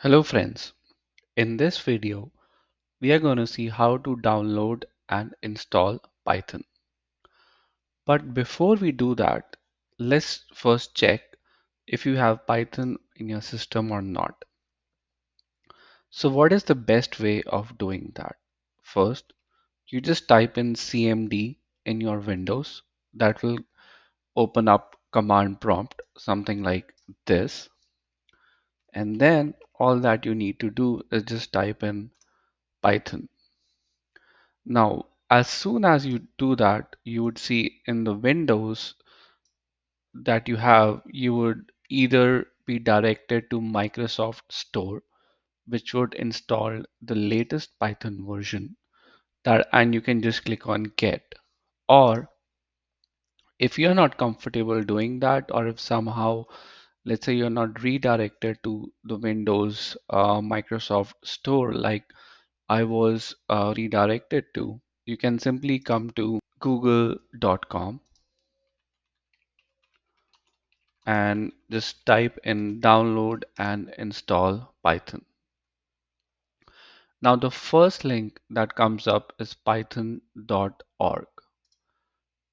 Hello friends, in this video we are going to see how to download and install Python. But before we do that, let's first check if you have Python in your system or not. So what is the best way of doing that? First, you just type in CMD in your Windows. That will open up command prompt, something like this. And then all that you need to do is just type in Python. Now, as soon as you do that, you would see in the windows that you would either be directed to Microsoft Store, which would install the latest Python version that, and you can just click on get. Or if you're not comfortable doing that, or if somehow, let's say you're not redirected to the Windows Microsoft Store like I was redirected to, you can simply come to google.com and just type in download and install Python. Now the first link that comes up is python.org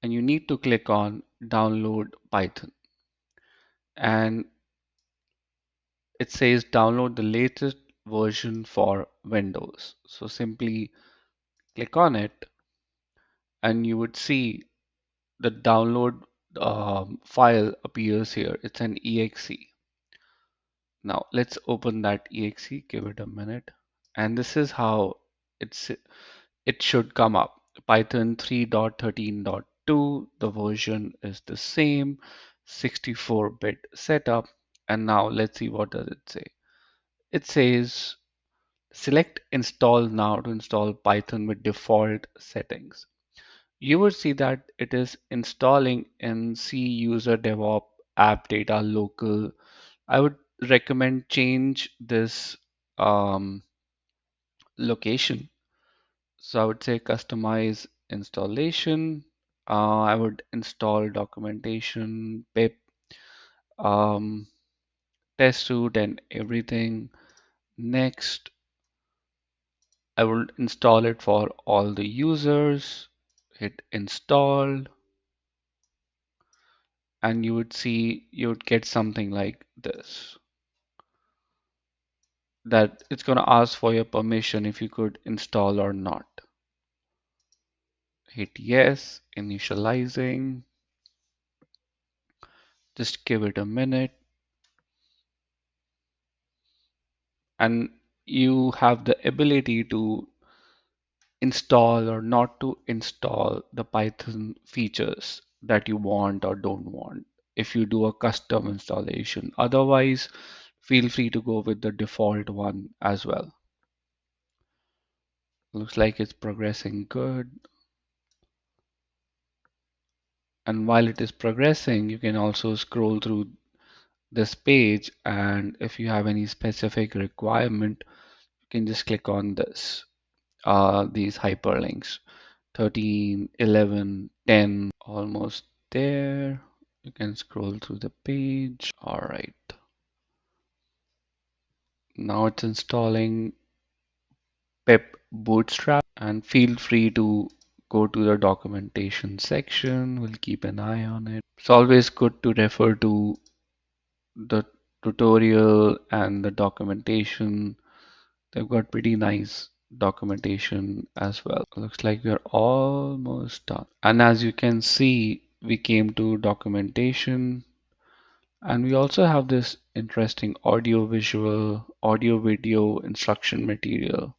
and you need to click on download Python and it says download the latest version for Windows. So simply click on it and you would see the download file appears here. It's an exe. Now let's open that exe, give it a minute. And this is how it's it should come up. Python 3.13.2, the version is the same, 64-bit setup. And now let's see what does it say. It says select install now to install Python with default settings. You will see that it is installing in C user DevOps app data local. I would recommend change this location. So I would say customize installation. I would install documentation, pip, um, test route and everything. Next, I will install it for all the users. Hit install, and you would see you would get something like this. That it's going to ask for your permission if you could install or not. Hit yes, initializing. Just give it a minute. And you have the ability to install or not to install the Python features that you want or don't want if you do a custom installation. Otherwise, feel free to go with the default one as well. Looks like it's progressing good. And while it is progressing, you can also scroll through this page, and if you have any specific requirement, you can just click on these hyperlinks. 13, 11, 10, almost there. You can scroll through the page. All right. Now it's installing pip bootstrap and feel free to go to the documentation section. We'll keep an eye on it. It's always good to refer to the tutorial and the documentation. They've got pretty nice documentation as well. Looks like we're almost done. And as you can see, we came to documentation and we also have this interesting audio visual, audio video instruction material.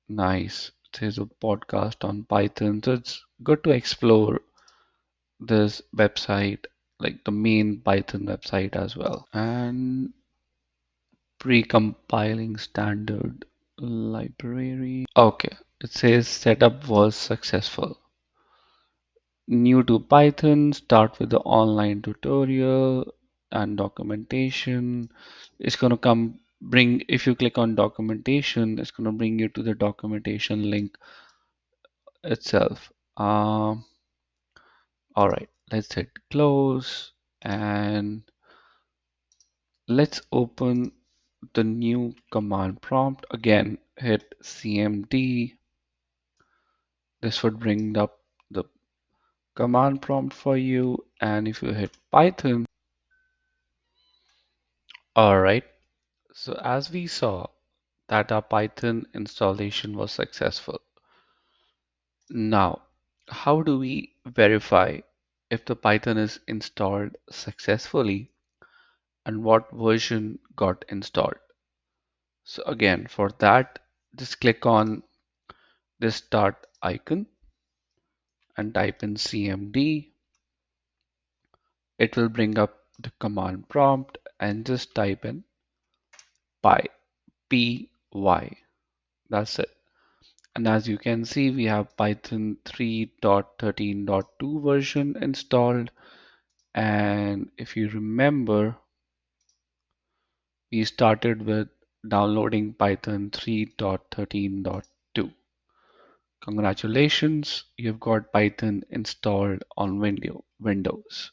Nice. There's a podcast on Python. So it's good to explore this website, like the main Python website as well. And pre-compiling standard library. Okay, it says setup was successful. New to Python, start with the online tutorial and documentation. It's going to if you click on documentation, it's going to bring you to the documentation link itself. All right, let's hit close and let's open the new command prompt, again hit cmd. This would bring up the command prompt for you, and if you hit Python, alright, so as we saw that our Python installation was successful. Now, how do we verify if the Python is installed successfully and what version got installed? So again, for that, just click on this start icon and type in cmd. It will bring up the command prompt and just type in py, py. That's it. And as you can see, we have Python 3.13.2 version installed. And if you remember, we started with downloading Python 3.13.2. Congratulations, you've got Python installed on Windows.